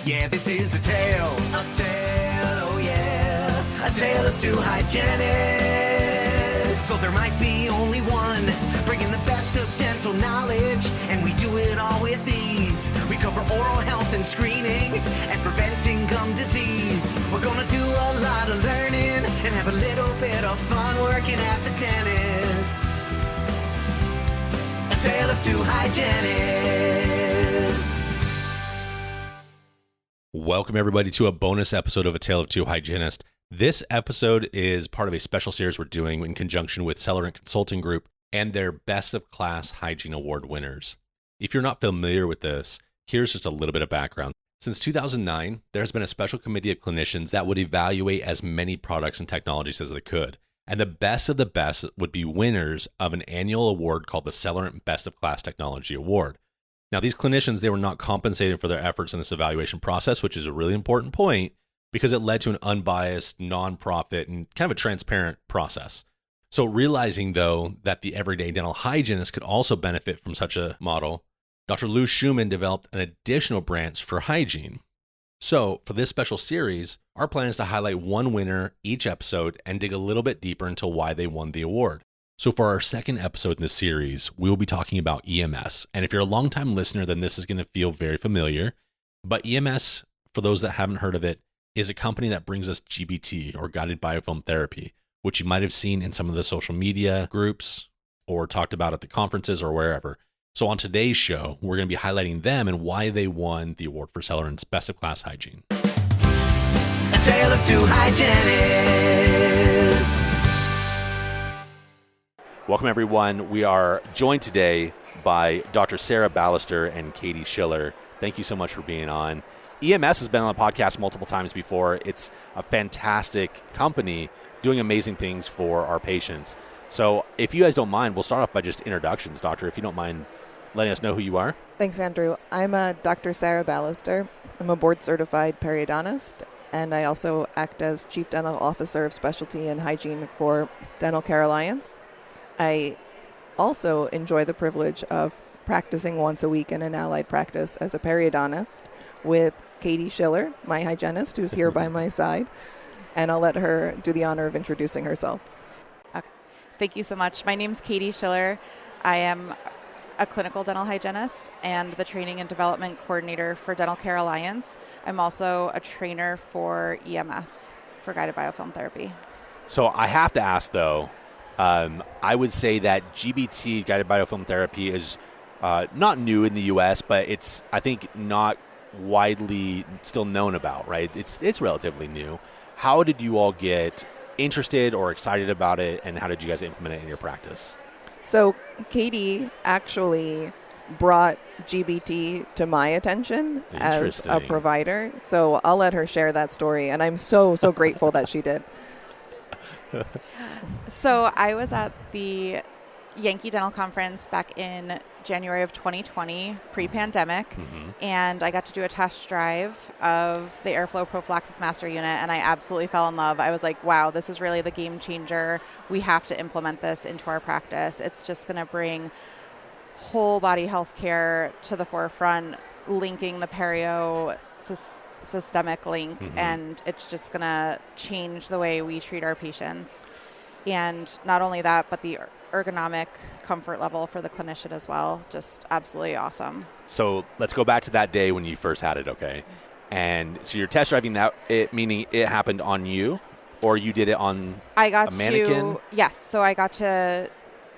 Yeah, this is a tale, oh yeah, a tale of two hygienists. So there might be only one, bringing the best of dental knowledge, and we do it all with ease. We cover oral health and screening, and preventing gum disease. We're gonna do a lot of learning, and have a little bit of fun working at the dentist. A tale of two hygienists. Welcome, everybody, to a bonus episode of A Tale of Two Hygienists. This episode is part of a special series we're doing in conjunction with Cellerant Consulting Group and their Best of Class Hygiene Award winners. If you're not familiar with this, here's just a little bit of background. Since 2009, there has been a special committee of clinicians that would evaluate as many products and technologies as they could. And the best of the best would be winners of an annual award called the Cellerant Best of Class Technology Award. Now, these clinicians, they were not compensated for their efforts in this evaluation process, which is a really important point because it led to an unbiased, nonprofit, and kind of a transparent process. So realizing, though, that the everyday dental hygienist could also benefit from such a model, Dr. Lou Schumann developed an additional branch for hygiene. So for this special series, our plan is to highlight one winner each episode and dig a little bit deeper into why they won the award. So for our second episode in this series, we will be talking about EMS. And if you're a longtime listener, then this is going to feel very familiar. But EMS, for those that haven't heard of it, is a company that brings us GBT, or guided biofilm therapy, which you might have seen in some of the social media groups or talked about at the conferences or wherever. So on today's show, we're going to be highlighting them and why they won the award for Cellerant's Best of Class Hygiene. A tale of two hygienists. Welcome, everyone. We are joined today by Dr. Sarah Balaster and Katie Schiller. Thank you so much for being on. EMS has been on the podcast multiple times before. It's a fantastic company doing amazing things for our patients. So if you guys don't mind, we'll start off by just introductions. Doctor, if you don't mind letting us know who you are. Thanks, Andrew. I'm Dr. Sarah Balaster. I'm a board-certified periodontist, and I also act as Chief Dental Officer of Specialty and Hygiene for Dental Care Alliance. I also enjoy the privilege of practicing once a week in an allied practice as a periodontist with Katie Schiller, my hygienist, who's here by my side, and I'll let her do the honor of introducing herself. Okay. Thank you so much. My name's Katie Schiller. I am a clinical dental hygienist and the training and development coordinator for Dental Care Alliance. I'm also a trainer for EMS, for guided biofilm therapy. So I have to ask, though, I would say that GBT, guided biofilm therapy, is not new in the U.S., but it's, I think, not widely still known about, right? It's relatively new. How did you all get interested or excited about it, and how did you guys implement it in your practice? So Katie actually brought GBT to my attention as a provider, so I'll let her share that story, and I'm so grateful that she did. So I was at the Yankee Dental Conference back in January of 2020, pre-pandemic, and I got to do a test drive of the AIRFLOW Prophylaxis Master unit, and I absolutely fell in love. I was like, wow, this is really the game changer. We have to implement this into our practice. It's just going to bring whole body health care to the forefront, linking the perio-systemic link, and it's just going to change the way we treat our patients. And not only that, but the ergonomic comfort level for the clinician as well. Just absolutely awesome. So let's go back to that day when you first had it, okay? And so you're test driving that, meaning it happened on you, or you did it on a mannequin? Yes. So I got to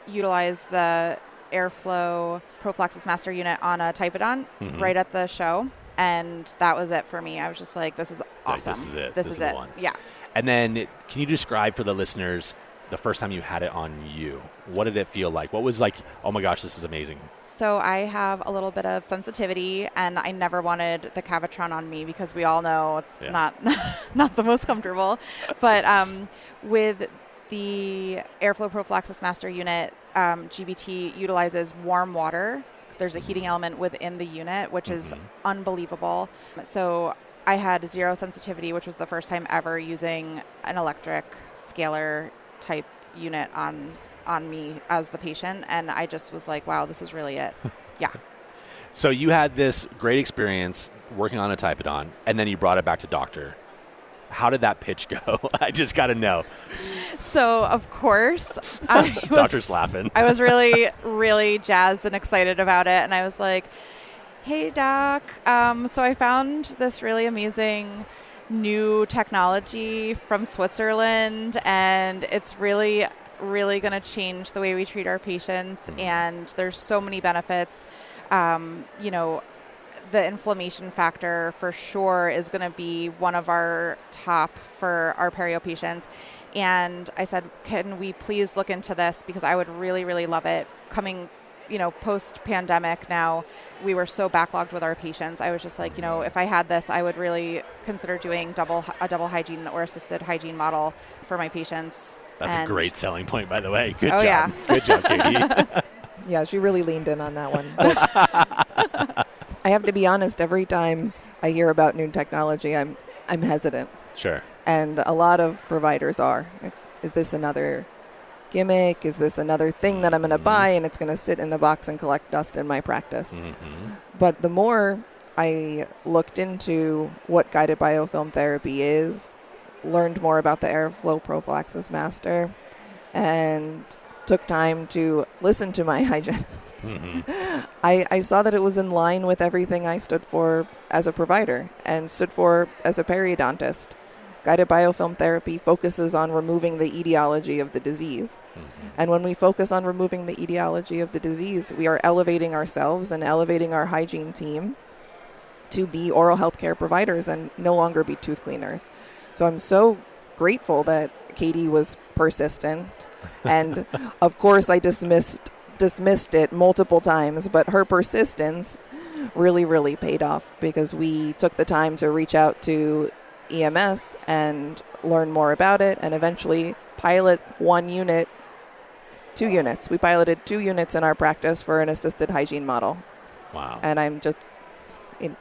utilize the AIRFLOW Prophylaxis Master unit on a typodont right at the show. And that was it for me. I was just like, this is awesome. Like, this is it. This is it. One. Yeah. And then can you describe for the listeners the first time you had it on you? What did it feel like? What was like, oh my gosh, this is amazing? So I have a little bit of sensitivity, and I never wanted the Cavitron on me because we all know it's not the most comfortable. But with the AIRFLOW Prophylaxis Master unit, GBT utilizes warm water. There's a heating element within the unit, which is unbelievable. So I had zero sensitivity, which was the first time ever using an electric scaler type unit on me as the patient, and I just was like, wow, this is really it. Yeah. So you had this great experience working on a Typodon, and then you brought it back to doctor. How did that pitch go? I just got to know. So, of course, Doctor's laughing. I was really, really jazzed and excited about it. And I was like, hey, doc, so I found this really amazing new technology from Switzerland, and it's really, really going to change the way we treat our patients. And there's so many benefits. The inflammation factor for sure is going to be one of our top for our perio patients. And I said, can we please look into this? Because I would really, really love it. Coming, post-pandemic now, we were so backlogged with our patients. I was just like, if I had this, I would really consider doing a double hygiene or assisted hygiene model for my patients. That's a great selling point, by the way. Good job. Yeah. Good job, Katie. Yeah, she really leaned in on that one. But I have to be honest, every time I hear about new technology, I'm hesitant. Sure. And a lot of providers are. Is this another gimmick? Is this another thing that I'm going to buy and it's going to sit in the box and collect dust in my practice? But the more I looked into what guided biofilm therapy is, learned more about the AIRFLOW Prophylaxis Master, and took time to listen to my hygienist, I saw that it was in line with everything I stood for as a provider and stood for as a periodontist. Guided biofilm therapy focuses on removing the etiology of the disease. And when we focus on removing the etiology of the disease, we are elevating ourselves and elevating our hygiene team to be oral health care providers and no longer be tooth cleaners. So I'm so grateful that Katie was persistent. And of course, I dismissed it multiple times, but her persistence really, really paid off because we took the time to reach out to EMS and learn more about it and eventually pilot 1 unit, 2 units. We piloted 2 units in our practice for an assisted hygiene model. Wow. And I'm just, it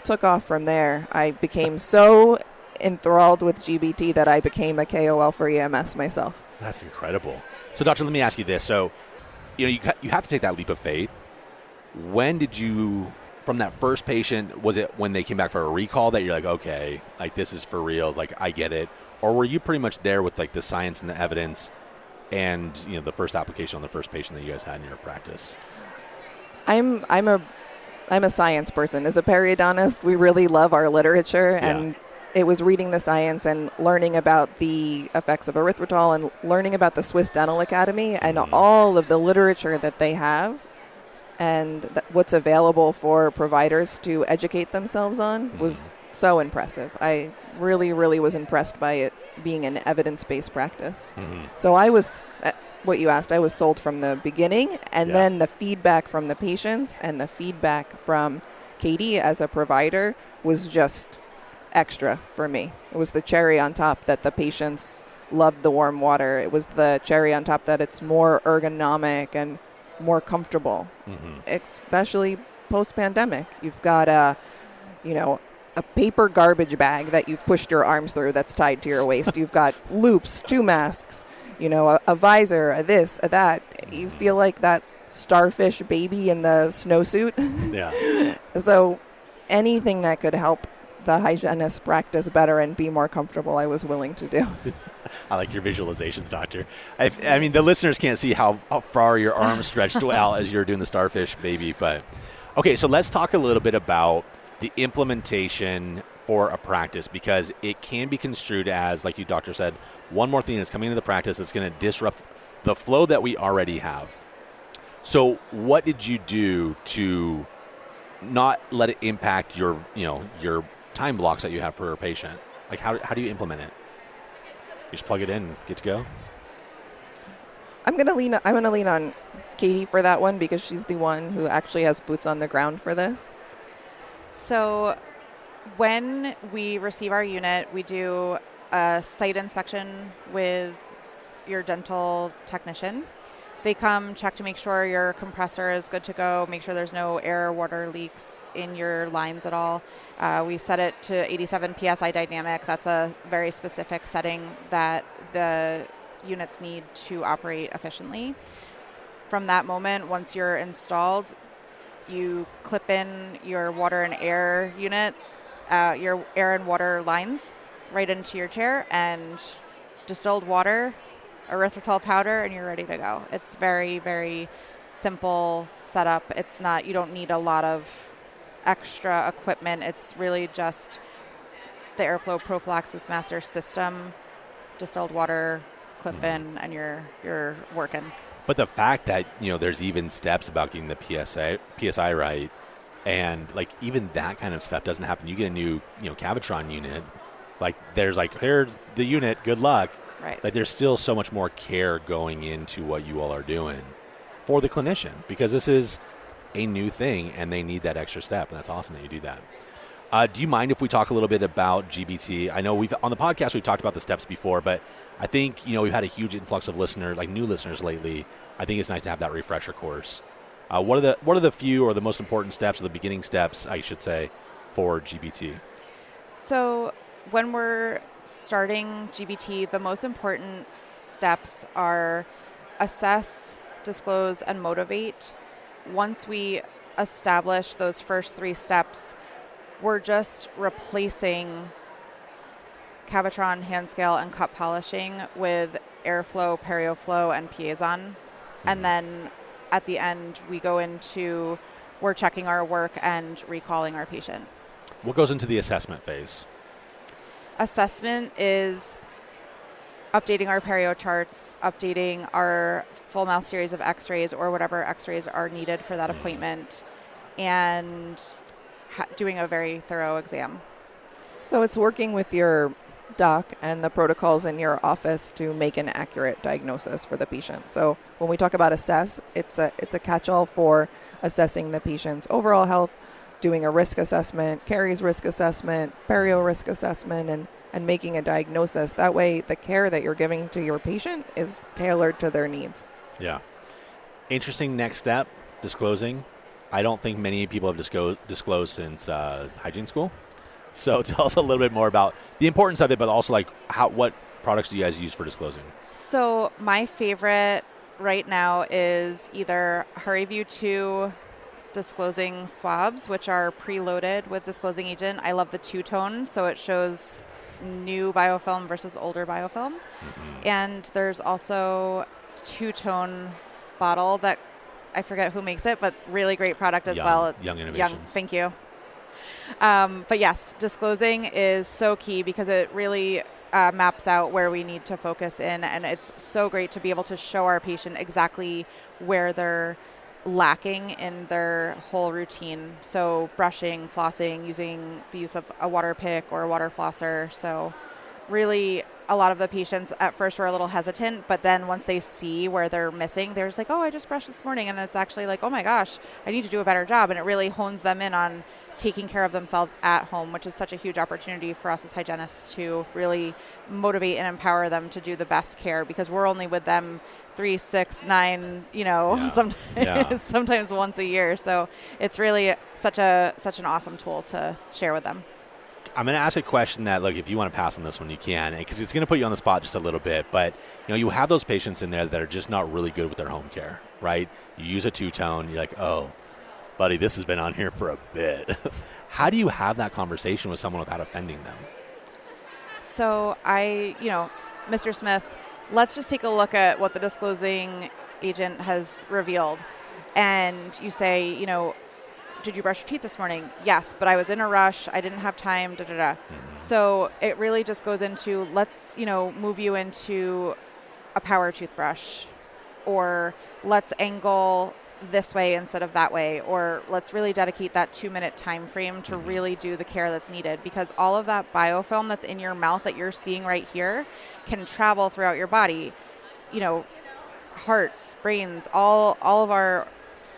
took off from there. I became so enthralled with GBT that I became a KOL for EMS myself. That's incredible. So, doctor, let me ask you this. So, you have to take that leap of faith. When did you, from that first patient, was it when they came back for a recall that you're like, okay, like this is for real, like I get it? Or were you pretty much there with like the science and the evidence and, the first application on the first patient that you guys had in your practice? I'm a science person. As a periodontist, we really love our literature, and it was reading the science and learning about the effects of erythritol and learning about the Swiss Dental Academy and all of the literature that they have and what's available for providers to educate themselves on was so impressive. I really, really was impressed by it being an evidence-based practice. So I was, what you asked, I was sold from the beginning, and then the feedback from the patients and the feedback from Katie as a provider was just extra for me. It was the cherry on top that the patients loved the warm water. It was the cherry on top that it's more ergonomic and more comfortable, especially post-pandemic. You've got a paper garbage bag that you've pushed your arms through that's tied to your waist. You've got loops, 2 masks, a visor, a this, a that. You feel like that starfish baby in the snowsuit. Yeah. So anything that could help the hygienist practice better and be more comfortable, I was willing to do. I like your visualizations, doctor. I mean, the listeners can't see how far your arms stretched out as you're doing the starfish baby. But okay, so let's talk a little bit about the implementation for a practice, because it can be construed as, like you, doctor, said, one more thing that's coming into the practice that's going to disrupt the flow that we already have. So what did you do to not let it impact your time blocks that you have for a patient? Like how do you implement it? You just plug it in and get to go? I'm gonna lean on Katie for that one because she's the one who actually has boots on the ground for this. So when we receive our unit, we do a site inspection with your dental technician. They come check to make sure your compressor is good to go, make sure there's no air or water leaks in your lines at all. We set it to 87 PSI dynamic. That's a very specific setting that the units need to operate efficiently. From that moment, once you're installed, you clip in your water and air unit, your air and water lines right into your chair, and distilled water, erythritol powder, and you're ready to go. It's very, very simple setup. It's not, you don't need a lot of extra equipment. It's really just the AIRFLOW Prophylaxis Master system, distilled water, clip in, and you're working. But the fact that, there's even steps about getting the PSI right, and like even that kind of stuff doesn't happen. You get a new, Cavitron unit, like there's like, here's the unit, good luck. Right. Like there's still so much more care going into what you all are doing for the clinician, because this is a new thing and they need that extra step, and that's awesome that you do that. Do you mind if we talk a little bit about GBT? I know on the podcast we've talked about the steps before, but I think we've had a huge influx of new listeners lately. I think it's nice to have that refresher course. What are the few or the most important steps, or the beginning steps, I should say, for GBT? So when we're starting GBT, the most important steps are assess, disclose, and motivate. Once we establish those first 3 steps, we're just replacing Cavitron, hand scale, and cup polishing with AIRFLOW, PerioFlow, and Piezon. And then at the end, we go into, we're checking our work and recalling our patient. What goes into the assessment phase? Assessment is updating our perio charts, updating our full mouth series of x-rays or whatever x-rays are needed for that appointment, and doing a very thorough exam. So it's working with your doc and the protocols in your office to make an accurate diagnosis for the patient. So when we talk about assess, it's a catch-all for assessing the patient's overall health, doing a risk assessment, caries risk assessment, perio risk assessment, and making a diagnosis. That way the care that you're giving to your patient is tailored to their needs. Yeah. Interesting next step, disclosing. I don't think many people have disclosed since hygiene school. So tell us a little bit more about the importance of it, but also like what products do you guys use for disclosing? So my favorite right now is either HurryView 2 disclosing swabs, which are preloaded with disclosing agent. I love the 2-tone, so it shows new biofilm versus older biofilm. And there's also 2-tone bottle that I forget who makes it, but really great product as well. Young Innovations. Thank you. But yes, disclosing is so key because it really maps out where we need to focus in, and it's so great to be able to show our patient exactly where they're lacking in their whole routine. So brushing, flossing, using the use of a water pick or a water flosser. So really a lot of the patients at first were a little hesitant, but then once they see where they're missing, they're just like, oh, I just brushed this morning. And it's actually like, oh my gosh, I need to do a better job. And it really hones them in on taking care of themselves at home, which is such a huge opportunity for us as hygienists to really motivate and empower them to do the best care, because we're only with them 3, 6, 9, sometimes once a year. So it's really such an awesome tool to share with them. I'm going to ask a question that, look, if you want to pass on this one, you can, because it's going to put you on the spot just a little bit. But, you have those patients in there that are just not really good with their home care, right? You use a 2-tone, you're like, oh, buddy, this has been on here for a bit. How do you have that conversation with someone without offending them? So Mr. Smith, let's just take a look at what the disclosing agent has revealed. And you say, did you brush your teeth this morning? Yes, but I was in a rush. I didn't have time, So it really just goes into, let's, move you into a power toothbrush, or let's angle this way instead of that way, or let's really dedicate that 2-minute time frame to really do the care that's needed, because all of that biofilm that's in your mouth that you're seeing right here can travel throughout your body. Hearts, brains, all of our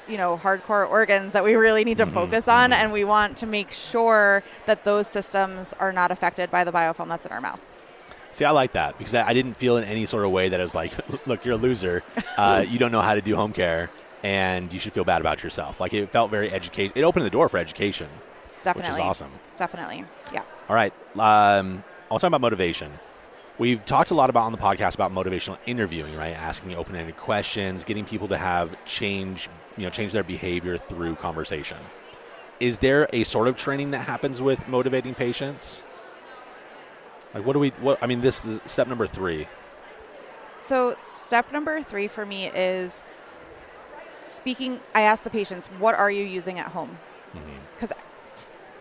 hardcore organs that we really need to focus on, and we want to make sure that those systems are not affected by the biofilm that's in our mouth. See, I like that, because I didn't feel in any sort of way that it was like, look, you're a loser. You don't know how to do home care, and you should feel bad about yourself. Like, it felt very educated. It opened the door for education. Definitely. Which is awesome. Definitely. Yeah. All right. I'll talk about motivation. We've talked a lot on the podcast about motivational interviewing, right? Asking open-ended questions, getting people to have change change their behavior through conversation. Is there a sort of training that happens with motivating patients? Like, this is step number 3. So step number 3 for me is speaking. I ask the patients, what are you using at home? Because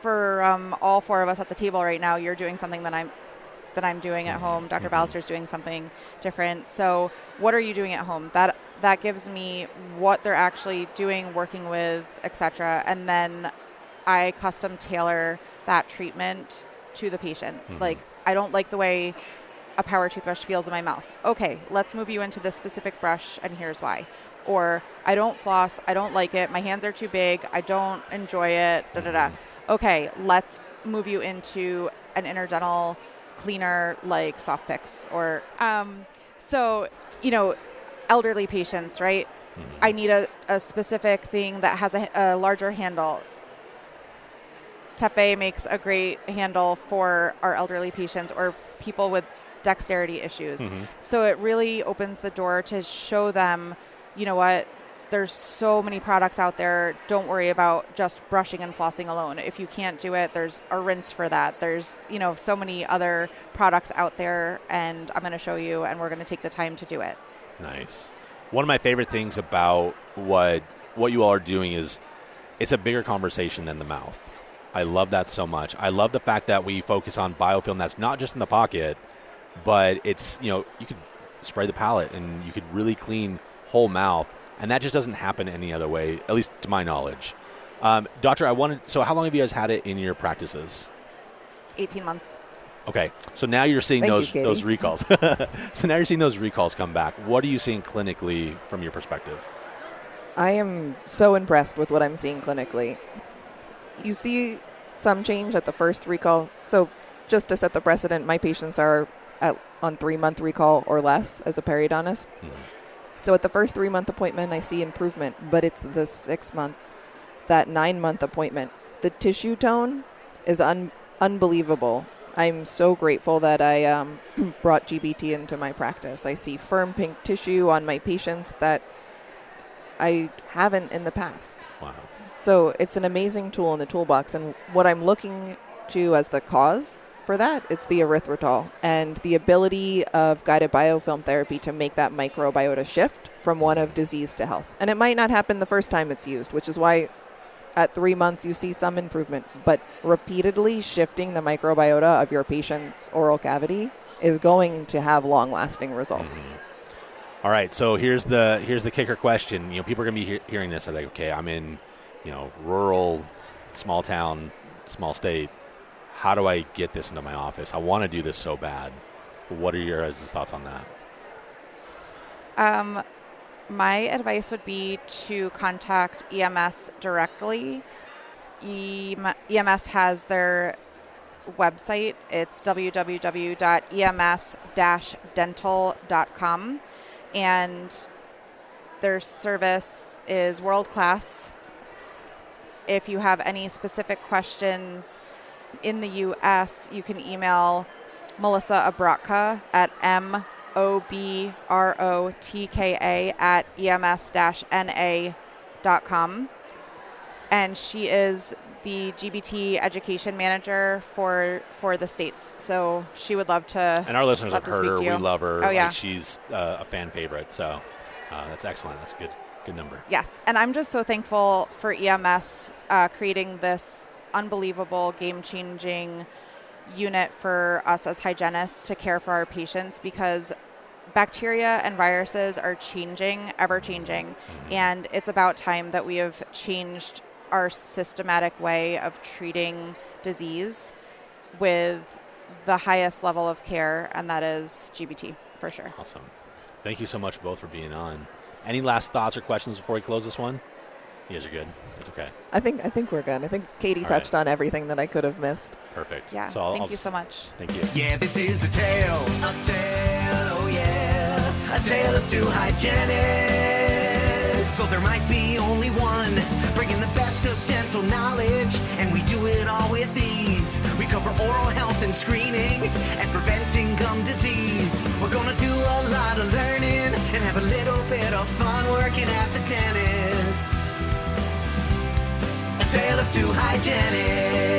for all 4 of us at the table right now, you're doing something that I'm doing at home. Dr. Balaster's doing something different. So what are you doing at home? That gives me what they're actually doing, working with, etc. And then I custom tailor that treatment to the patient. Like, I don't like the way a power toothbrush feels in my mouth. Okay, let's move you into this specific brush, and here's why. Or I don't floss, I don't like it, my hands are too big, I don't enjoy it, Okay, let's move you into an interdental cleaner like soft picks. Or elderly patients, right? I need a specific thing that has a larger handle. Tepe makes a great handle for our elderly patients or people with dexterity issues. So it really opens the door to show them, you know what, there's so many products out there. Don't worry about just brushing and flossing alone. If you can't do it, there's a rinse for that. There's, so many other products out there, and I'm going to show you, and we're going to take the time to do it. Nice. One of my favorite things about what you all are doing is it's a bigger conversation than the mouth. I love that so much. I love the fact that we focus on biofilm that's not just in the pocket, but it's, you could spray the palate and you could really clean whole mouth. And that just doesn't happen any other way, at least to my knowledge. Doctor, so how long have you guys had it in your practices? 18 months. Okay. So now you're seeing those recalls. So now you're seeing those recalls come back. What are you seeing clinically from your perspective? I am so impressed with what I'm seeing clinically. You see some change at the first recall. So just to set the precedent, my patients are on 3-month recall or less as a periodontist. So at the first 3-month appointment, I see improvement, but it's the 6-month, that 9-month appointment. The tissue tone is unbelievable. I'm so grateful that I brought GBT into my practice. I see firm pink tissue on my patients that I haven't in the past. Wow. So it's an amazing tool in the toolbox. And what I'm looking to as the cause for that, it's the erythritol and the ability of guided biofilm therapy to make that microbiota shift from one of disease to health. And it might not happen the first time it's used, which is why at 3 months you see some improvement. But repeatedly shifting the microbiota of your patient's oral cavity is going to have long-lasting results. All right, so here's the kicker question. People are going to be hearing this. They're like, okay, I'm in, rural, small town, small state. How do I get this into my office? I want to do this so bad. What are your guys' thoughts on that? My advice would be to contact EMS directly. EMS has their website. It's www.ems-dental.com. And their service is world-class. If you have any specific questions in the U.S., you can email Melissa Obrotka at mobrotka@ems-na.com. And she is the GBT education manager for the States. So she would love to. And our listeners have heard her. We love her. Oh, yeah. Like, she's a fan favorite. So that's excellent. That's a good number. Yes. And I'm just so thankful for EMS creating this unbelievable, game-changing unit for us as hygienists to care for our patients, because bacteria and viruses are changing, ever-changing. And it's about time that we have changed our systematic way of treating disease with the highest level of care, and that is GBT, for sure. Awesome. Thank you so much both for being on. Any last thoughts or questions before we close this one? You guys are good. It's okay. I think we're good. I think Katie touched on everything that I could have missed. Perfect. Yeah. So thank you so much. Thank you. Yeah, this is a tale, oh yeah, a tale of two hygienists. So there might be only one, bringing the best of dental knowledge, and we do it all with ease. We cover oral health and screening, and preventing gum disease. We're gonna do a lot of learning, and have a little bit of fun working at the dentist. Tale of Two Hygienists.